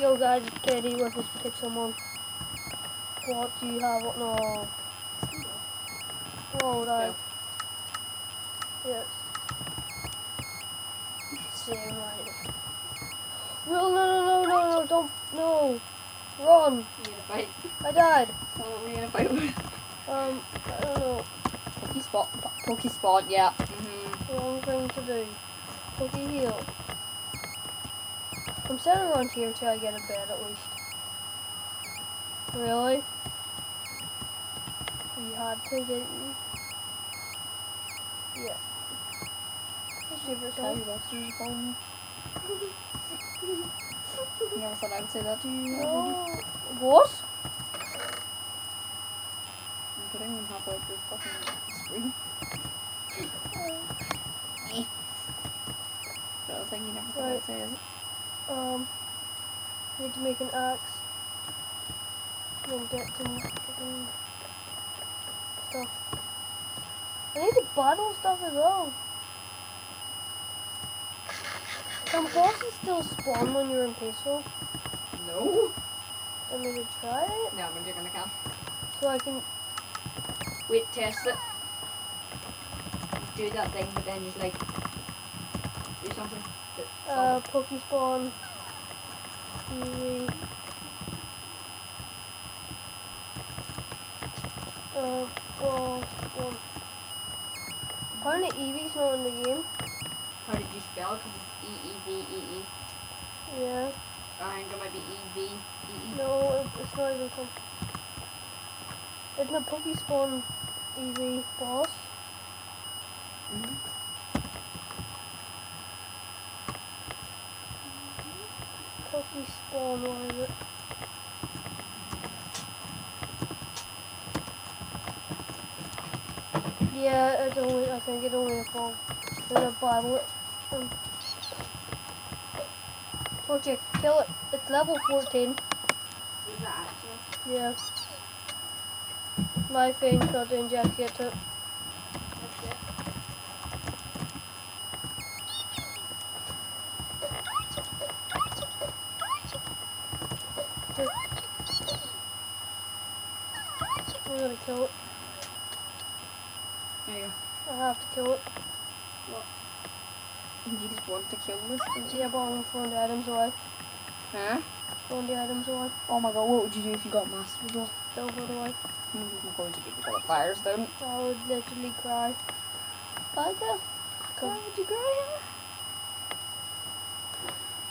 Yo guys, it's Katie with this Pixelmon. What do you have? What no? Oh, that. Yes. Same right. Will no, don't no. Run. You gonna fight? I died. What are we gonna fight with? I don't know. Pokespot, yeah. Wrong thing to do. Poke heal. I'm sitting around here till I get a bed at least. Really? You had to, didn't you? Yeah. Let's give it Tell some. you Webster's phone. You never thought I would say that to you? No. What? I'm kidding, I'm halfway up your fucking screen. But I think you never thought I'd say, is it? Need to make an axe. And then get some fucking stuff. I need to battle stuff as well. Can bosses still spawn when you're in peaceful? No. I mean to try it? No, but you're gonna come. So I can... Wait, test it. Do that thing, but then just like do something. Pokespawn. Eevee. Well, apparently Eevee's not in the game. How did you spell? Because it's E-E-V-E-E. Yeah. I think it might be E-V-E-E. No, it's not even come. Isn't the Pokespawn Eevee boss? Pokespawn, what is it? Yeah, it's only, I think it only evolved in a battle. Torchic, kill it. It's level 14. Is that actually? Yeah. My thing's not doing jack yet. I'm gonna kill it. There you go. I have to kill it. What? You just want to kill this thing? Yeah, but I'm throwing the items away. Huh? Throwing the items away. Oh my god, what would you do if you got mastered though? Don't throw it away. I'm going to get the fires down. I would literally cry. Why would you cry?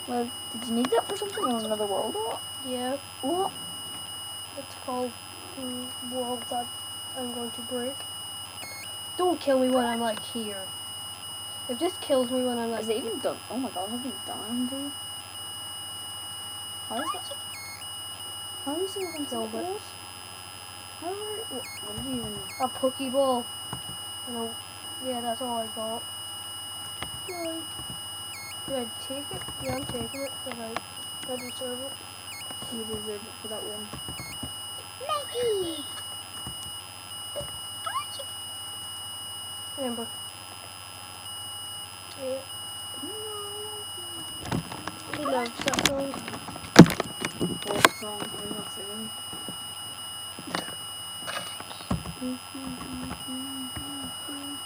Well, did you need that for something on another world or what? Yeah, What? it's called World that I'm going to break. Don't kill me when I'm like here. If this kills me when I'm like... Is it even done? Oh my god, have you done, dude? How is that? How is it even Kill it. How are... What did you even... A Pokeball. Yeah, that's all I got. Really? Did I take it? Yeah, I'm taking it. I deserve it. You deserve it for that one. Maggie! Amber. Yeah. He loves that song. What song? I'm not singing.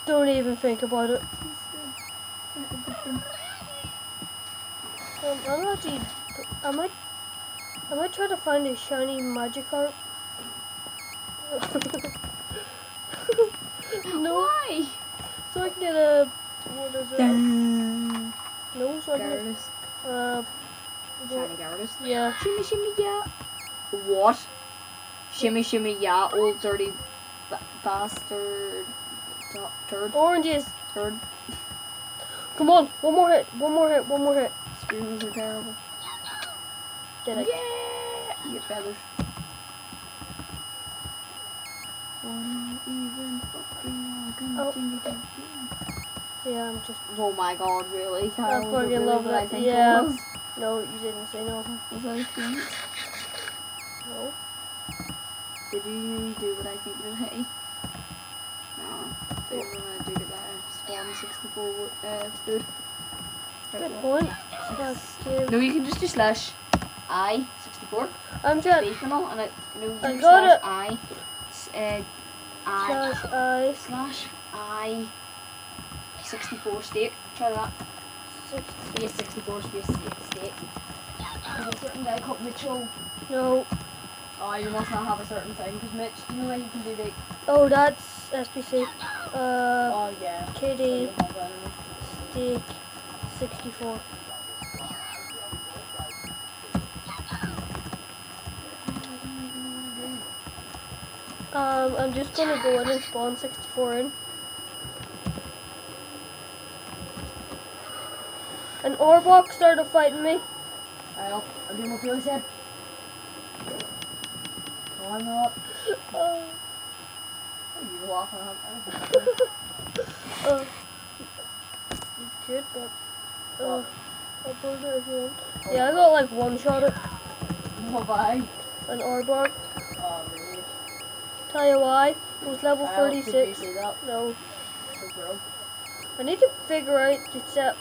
Don't even think about it. I'm actually... I might try to find a shiny Magikarp. No. Why? So I can get a... What is it? No, so I can Gyarados. Shiny Gyarados. Yeah. Shimmy, shimmy, yeah. What? Shimmy, shimmy, yeah. Old dirty bastard. Turd. Oranges. Turd. Come on. One more hit. Screamers are terrible. Did I? Yeah! You get feathers. Yeah, I'm just... Oh my god, really? I Kyle, was it fucking really love what I that. think Yeah. it was? No, you didn't say no. Was I think? No. Did you do what I think you did? Hey? No. So you're gonna do that Spawn 64 food. Good point. That's good. No, you can just do slash. I-64. I'm just Beefinal, and it I U got it. I slash I slash I-64 steak. Try that. 60. Space 64 space steak. There's a certain guy called Mitchell. No. Oh, you must not have a certain thing, because Mitch, do you know that you can do like... Oh, that's SPC. Oh, yeah. KD So you have that anyway. steak 64. I'm just gonna go in and spawn 64 in. An Orbok started fighting me. I'll do what Billy said. No, I'm not. Uh, What are you laughing at? you could, but What? I'll build it if you want. Oh. Yeah, I got like one shot at No, bye. an Orbok. Oh, rage. Tell you why. It was level Kyle, did you 36. see that? No. So bro. I need to figure out the set.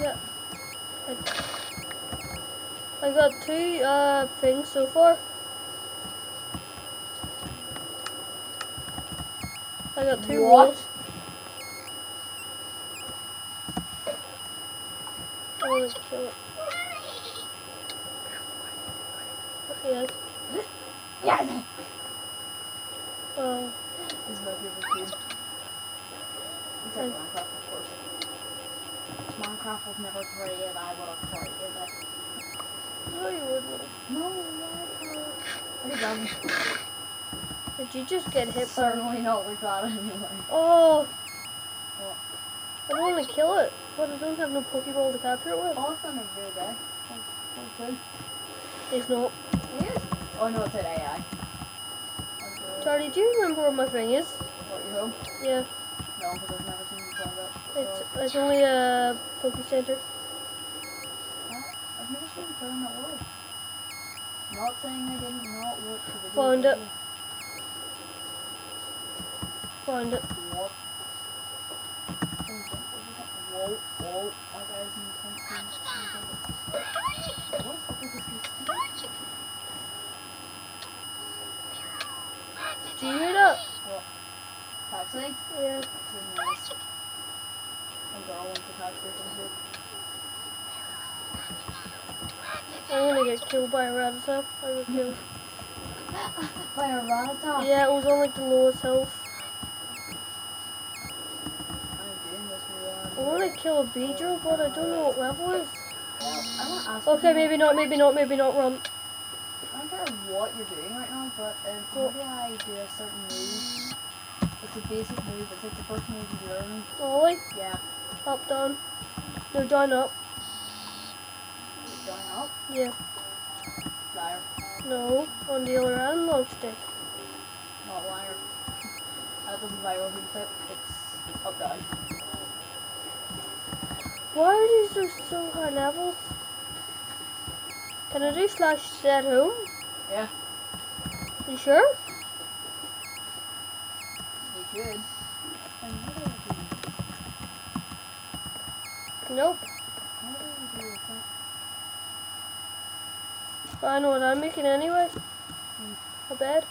Yeah. I got two things so far. I got two What? walls. I want to kill it. Yes. Yes! This is my favorite game. Except Minecraft, of course. Minecraft was never created, I would have created it. No, you wouldn't. No, Minecraft. Are you done? Did you just get hit? Certainly not like that anyway. Oh! What? I don't want to kill it, but I don't have no Pokeball to capture it with. Oh, it's not a good day. Okay. It's not. It is? Oh no, it's an AI. Charlie, do you remember where my thing is? What, your home? Yeah. No, because I've never seen you play that. It's only a Poke Center. I've never seen you play in that world. Not saying I didn't not watch the video. Found it. Found it. What? Whoa, whoa. Our guys in what the fuck is this? Do you hear that? What? Taxi? Yeah. Nice. A girl wants to taxi or something. I'm gonna get killed by a Rattata. I got killed. By a Rattata? Yeah, it was on like the lowest health. I'm doing this I want to kill a Beedrill, but I don't know what level it is. I want to ask Okay, you, maybe not, run. I don't care what you're doing right now, but maybe I do a certain move. It's a basic move, it's like the first move you learn. Ollie, Yeah. up, down. No, down, up. Going up? Yeah. Liar. No, on the other analog stick. Not liar. That doesn't viral move it. It's up down. Why are these so high levels? Can I do slash set home? Yeah. You sure? You should. And what do I do? Nope. What do I do with that? But I know what I'm making anyway. A bed.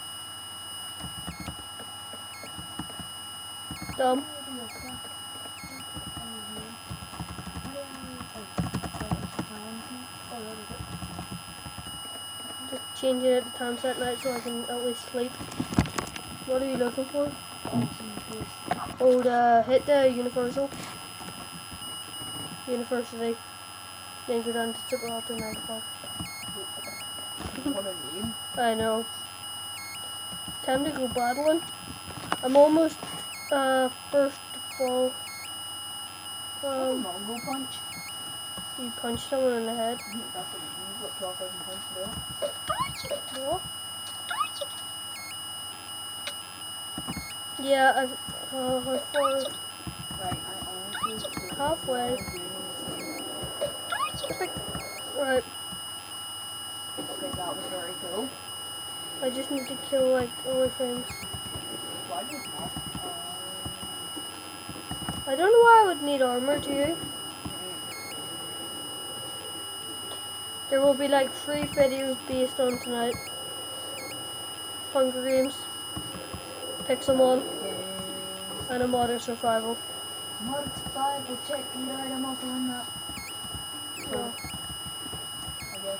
Dumb. Just changing it to time set night so I can at least sleep. What are you looking for? Oh, hit the universal. University. Then go down to Super Alto 9 o'clock. What a name. I know. Time to go battling. I'm almost first to fall. Mongo punch. You punch someone in the head. I think that's what you've got 12,000 points to do. What? Yeah, I've how far? Right, I honestly Halfway. Right. Okay, that was very cool. I just need to kill like all my friends. Why did not? I don't know why I would need armor, do you? There will be like 3 videos based on tonight. Hunger Games, Pixelmon, and a Modern Survival. Modern Survival, check it out, I'm also in that. So, I guess.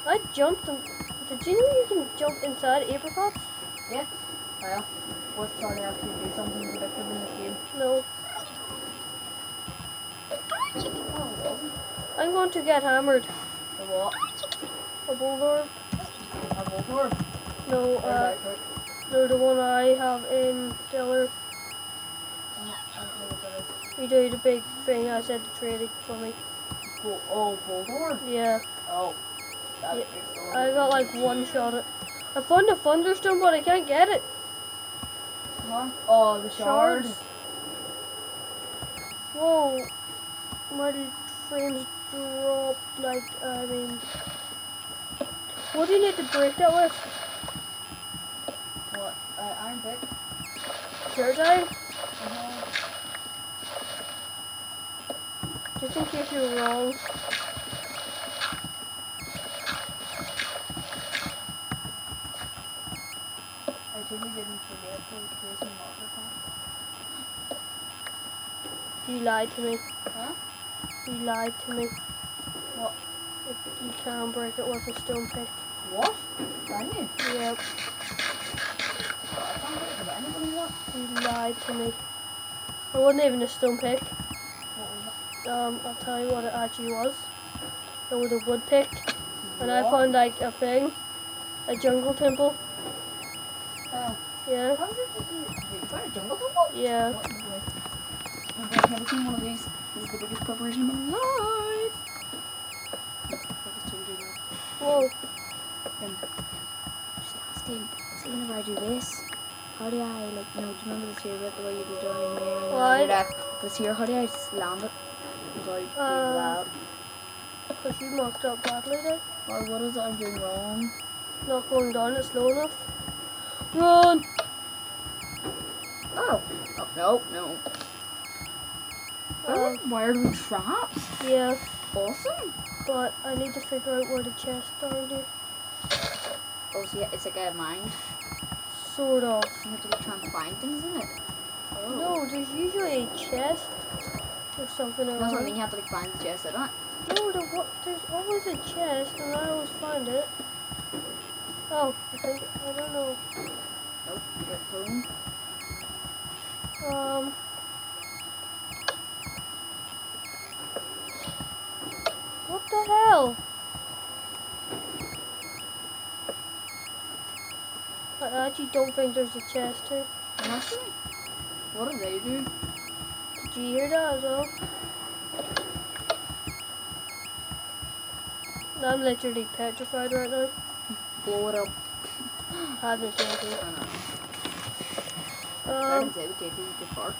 I jumped and did you know you can jump inside apricots? Yeah. Well, what's trying to actually do something productive in this game? No. Oh, it wasn't. I'm going to get hammered. The what? A boulder? A Voltorb? No, no, the one I have in Diller. I don't know what that is. You do the big thing I said to trade it for me. Oh, Voltorb? Yeah. Oh. That's Yeah. big story. I got like one shot at. I found a thunderstorm, but I can't get it. Huh? Oh, the shard. Shards. Whoa. My frames dropped like, I mean. What do you need to break that with? What? Iron pick? Dirt iron? Uh-huh. Just in case you're wrong. I really didn't forget to create some marker pack. You lied to me. Huh? You lied to me. What? If you can break it with a stone pick. What? Can you? Yep. Oh, I can't break it with anybody what? You lied to me. It wasn't even a stone pick. What was it? I'll tell you what it actually was. It was a wood pick. And I What? found like a thing. A jungle temple. Oh. Yeah. How is it that you found a jungle temple? Yeah. What in the way? I've never seen one of these. This is the biggest preparation of my life. That was too good. Whoa. Just ask him. See, whenever I do this, how do I, like, do you remember this here bit, the way you go down here and What? then that? This here, how do I slam it without doing that? Because you marked up badly there. Or what is it I'm doing wrong? Not going down it slow enough. Run! Oh. Oh, no, no. Wired with traps? Yeah. Awesome. But I need to figure out where the chests are here. Oh, so yeah, it's like a mind. Sort of. You have to like, try and find things in it. Oh. No, there's usually a chest or something around. That's what I mean, you have to like find the chest, isn't it? No, there's always a chest and I always find it. Oh, I don't know. Nope, you get home. What the hell? I actually don't think there's a chest here. Honestly? What do they do? Did you hear that as well? I'm literally petrified right now. Blow it up. Had me thinking. I know. I didn't say we did these before.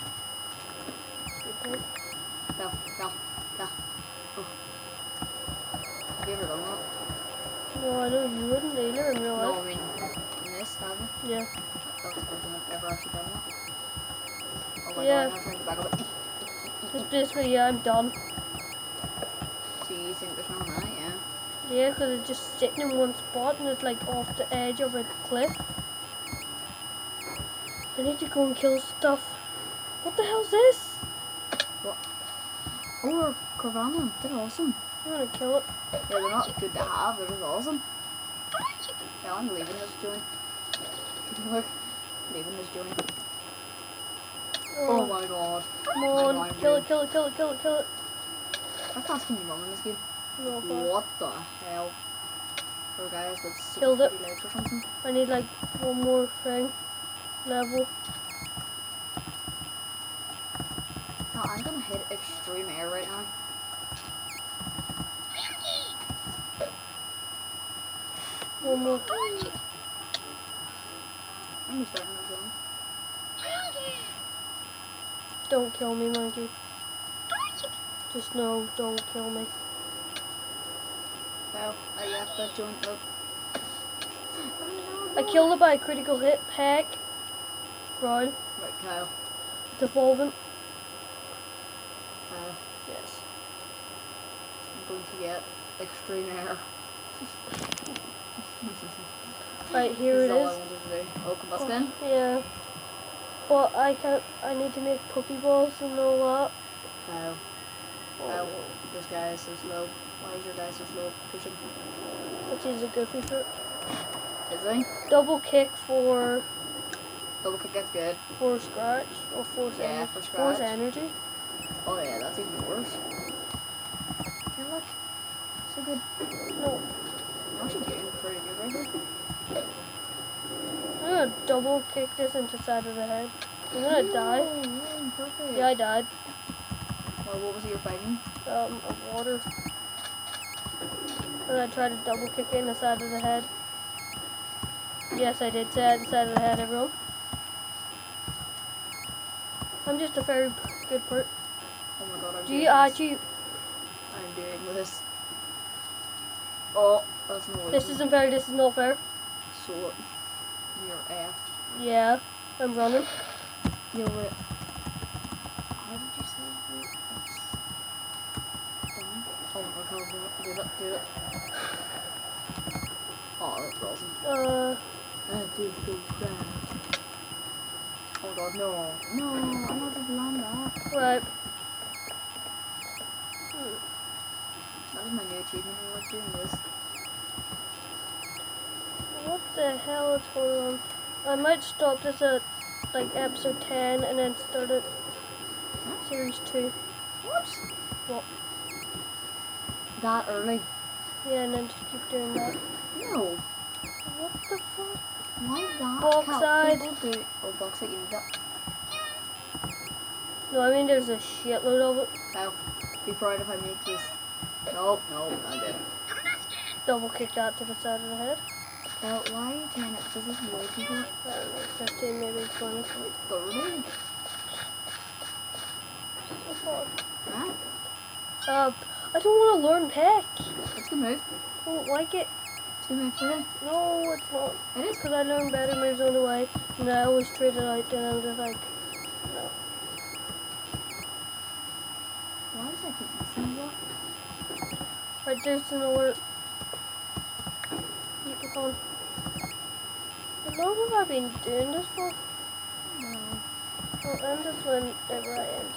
Okay. Go, go, go. Oh. Have you ever done that? No, I know you wouldn't either in real No, life. I mean, in this, have you? Yeah. That's the first time I've ever actually done that. Oh my Yeah. god, I'm trying to back up it. It's basically, yeah, I'm done. So you think there's nothing on it, yeah? Yeah, because it's just sitting in one spot and it's like off the edge of a cliff. I need to go and kill stuff. What the hell's this? What? Oh, Corvana, they're awesome. I'm gonna kill it. Yeah, they're not good to have, they're just awesome. Yeah, I'm leaving this joint. Look, leaving this joint. Oh my god. Come I know on, I'm kill doing- it, kill it, kill it, kill it, kill it. How fast can you run in this game? No, fuck. What the hell? For guys with Killed it. super legs or something? I need like one more thing. Level. No, I'm gonna hit extreme air right now. One more. I'm just starting to zone. Don't kill me, monkey. Just no, don't kill me. Well, I left that joint up. I killed it by a critical hit. Heck. Run. Right, Kyle. Devolvent. Yes. I'm going to get extreme air. Right, here This it is all I is. wanted to do. Oh, combustion? Yeah. But I can't. I need to make Pokeballs and all that. Oh. Oh, this guy is so slow. Why is your guy so slow pushing? Which is a goofy fruit. Is he? Double kick for Double kick gets good. scratch or force Yeah, energy. for Force scratch. energy. Oh yeah, that's even worse. Okay, look. So good. No. I'm actually doing pretty good right here. I'm gonna double kick this into the side of the head. I'm gonna die. Yeah, perfect. Yeah, I died. Well, what was it you're fighting? Of water. And I tried to double kick it in the side of the head. Yes, I did say the side of the head, everyone. I'm just a very good person. Oh my god, I'm Do doing you this. actually? I'm doing this. Oh, that's no This isn't fair. This is not fair. So, you're F. Yeah, I'm running. Yo, wait. How did you say that? Down? Oh my god, do it. Oh, that's awesome. Oh my god, no. No, I'm not going to land that. Right. That is my new achievement. I like doing this. What the hell is going on? I might stop this at like episode 10 and then start at series 2. What? What? That early? Yeah, and then just keep doing that. No. What the fuck? Why that? Bauxite. People do. Oh, bauxite, you need that. No, I mean there's a shitload of it. I'll be proud if I make this. No, I did. Double kick that to the side of the head. Well, why 10 episodes? This is way too short. I don't know, 15, maybe 20. 30? So far. Huh? I don't want to learn Peck. It's a good move. I don't like it. It's a good move for him. No, it's not. It is. Because I learn better moves on the way, and I always trade it out, and I'm just like, no. Why does I keep missing that? Right, there's an alert. Keep the phone. How long have I been doing this for? No. I'll end this whenever I end.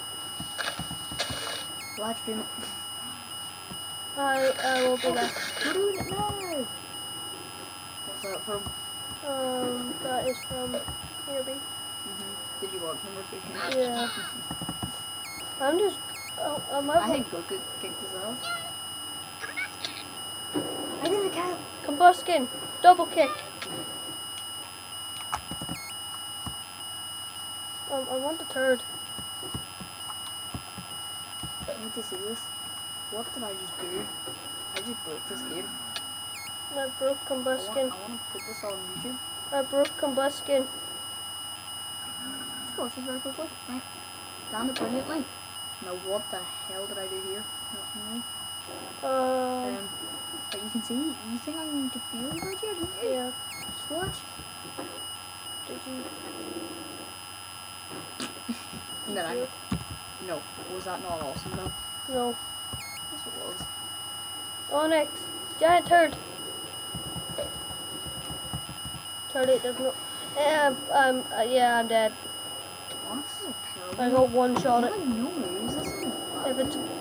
Live stream it. I will be back. We're doing it now. What's that from? That is from Kirby. Did you watch number 15? Yeah. I'm just. I think Goku kicked his ass. I did the cat. Combuskin. Double kick. I want the turd. I need to see this. What did I just do? I just broke this game. I broke Combuskin. I want to put this on YouTube. I broke Combuskin. Let's watch this very quickly. Right. Done it brilliantly. Now what the hell did I do here? No. But you can see, you think I'm going to feel it right here, didn't you? Yeah. Just watch. Did you? And then I... No. Was that not awesome though? No. Yes it was. Onyx. Giant turd. Turd it does not. Yeah, I'm dead. Onyx is a terrible... I got one shot I at. have no moves, this is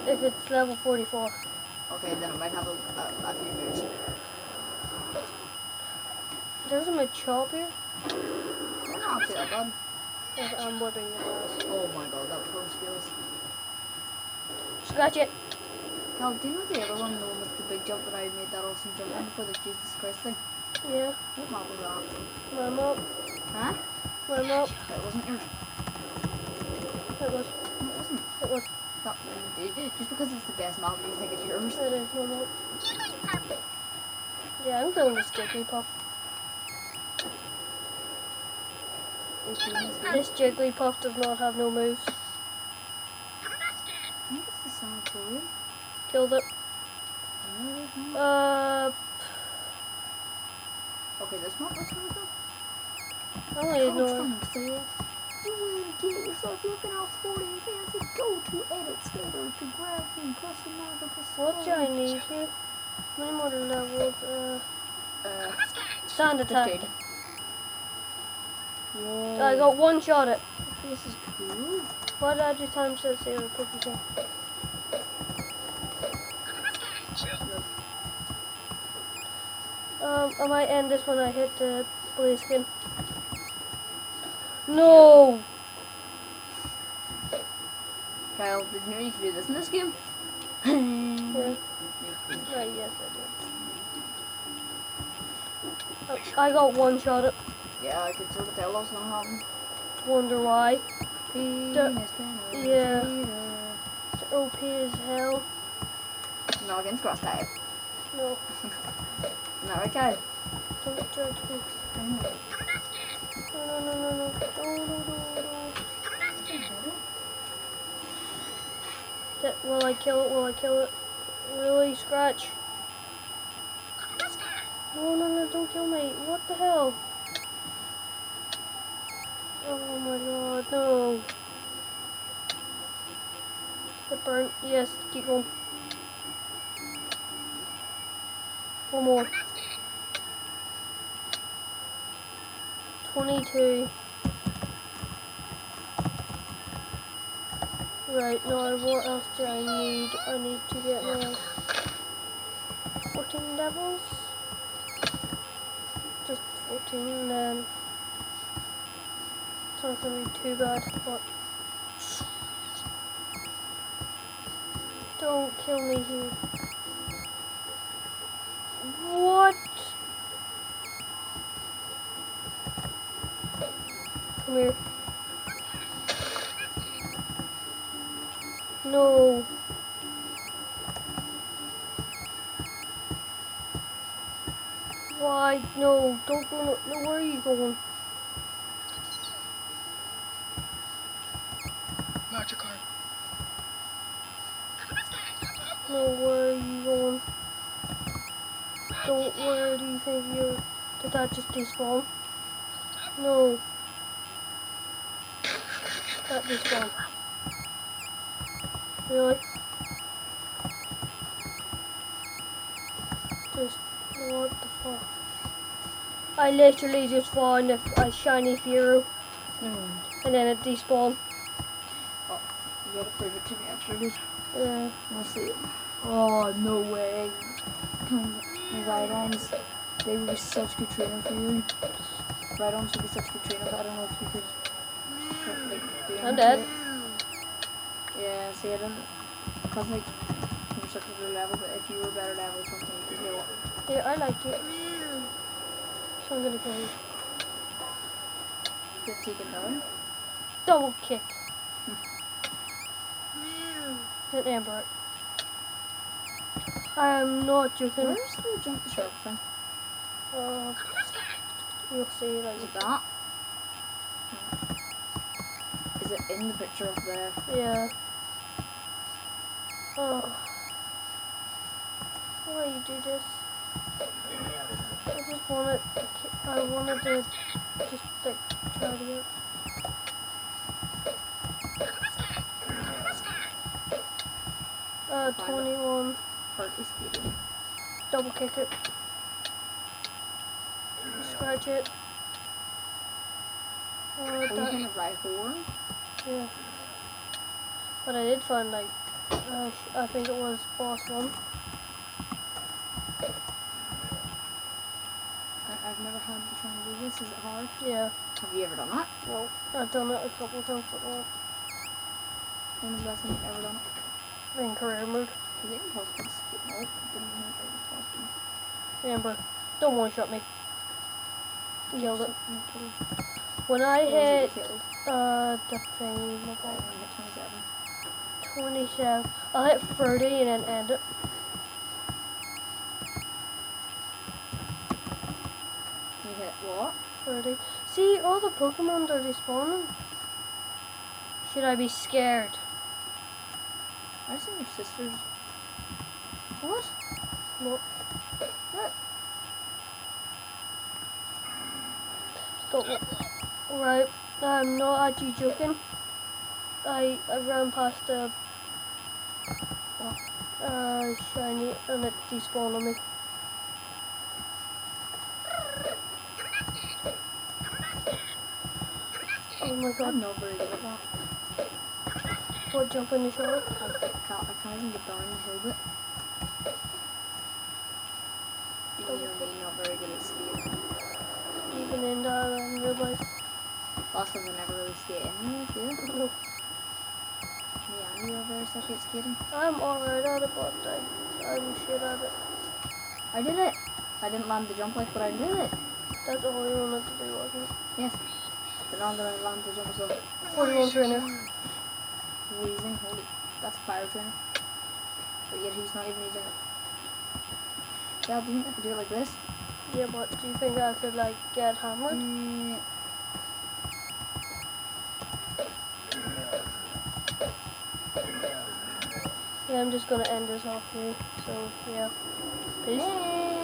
If it's level 44. Okay, then I might have a few moves. There's a Machop here. They're not actually that bad. I'm whipping your ass. Oh my god, that poor skills. Scratch it. Cal, do you know the other one, the one with the big jump that I made that awesome jump on before the Jesus Christ thing? Yeah. What map was that? My mop. Huh? My mop. That wasn't yours. It was. No, it wasn't. It was. That, just because it's the best map, you think it's yours? It is my mop. Yeah, I'm going with Jigglypuff. This Jigglypuff does not have no moves. I think it's the Sanatorium. Killed it. Okay, this map looks really good. I only ignore. You will get yourself looking all sporty and fancy. Go to Edit Skater. to grab me, plus another What do I need here? How many more levels? Sand attack. 15. Whoa. I got one shot at. This is cool. Why did I do time set 0 cookie thing? I might end this when I hit the blaze skin. No! Kyle, did you know you could do this in this game? Yeah. Yes, I did. I got one shot at. Yeah, I could sort of tell that's not happening. Wonder why. Penis yeah. penetrator. It's OP as hell. Not against cross type. No, Isn't that right, Kyle? don't judge me. No. Will I kill it? Will I kill it? Really, Scratch? No, don't kill me. What the hell? Oh my god, no. It burnt. Yes, keep going. One more. 22. Right, now what else do I need? I need to get my 14 levels. Just 14 and then it's not going to be too bad, but don't kill me here. What? Come here. No. Why? No, don't go. No, where are you going? Magikarp. No, where are you going? Don't, where do you think you're... Did that just despawn? No. That despawned. Really? Just, what the fuck? I literally just found a shiny Fearow and then it despawned. Oh, you gotta prove it to me after, dude. Yeah. We'll see it. Oh, no way. My Rhydons, they would be such good training for you. Rhydons would be such good training, but I don't know if you could like, do I'm dead. it. Yeah, see, I don't, because like, you're such a low level, but if you were a better level or something, you could heal it. Yeah, I like it. So I'm gonna kill you. Get taken down. Double kick. Hit Amber. I'm not joking. Where's the jump the shark thing? You'll see like Is it that? Is it in the picture of the... yeah. Oh. Why you do this? I just wanted. I wanted to just like try to get. 21. Party Stadium. Double kick it. Scratch it. Are you That, kind of right horn? yeah. But I did find like, I think it was boss 1. I've never had to try and do this. Is it hard? Yeah. Have you ever done that? No, I've done it a couple of times, but not When was the last time you've ever done it? in career mode. Is it impossible to skip? No, it didn't know it was possible. Amber, don't one shot me. Killed it. Okay. When I What was it hit you killed? the thing, Oh, about when you hit 27. 27, I'll hit 30 and then end it. You hit what? 30. See, all the Pokemon are respawning. Should I be scared? I've seen your sisters. What? No. What? Go. Right, I'm not actually joking. I ran past a Shiny, and it despawned on me. Oh my god, I'm not very good at that. what, jump in the shower? I can't even get down the hill bit. You know me, not very good at skating. Even in that in real life. Last time I never really skate anyway, do you? No. Yeah, you ever suck at skating? I'm alright at it, but I'm shit at it. I did it! I didn't land the jump like, but I did it! That's all you wanted to do, wasn't it? Yes. But now I'm gonna land the jump as well. 41 trainer. Wheezing, holy. That's a fire trainer. But yet he's not even using it. Yeah, do you think I could do it like this? Yeah, but do you think I could, like, get hammered? Yeah, I'm just gonna end this off here. So, yeah. Peace.